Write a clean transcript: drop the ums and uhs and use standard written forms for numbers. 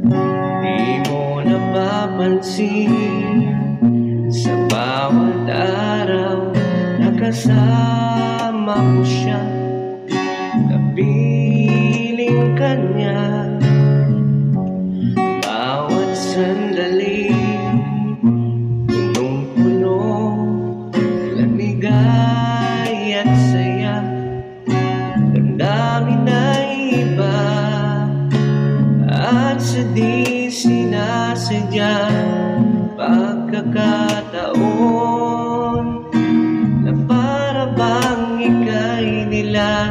Di mo napapansin sa bawat araw nakasama ko siya, kapiling kanya. Bawat sandali punong-puno ng ligay at saya, damdamin na iba at sa di sinasadya pagkakataon na para bang ika'y nila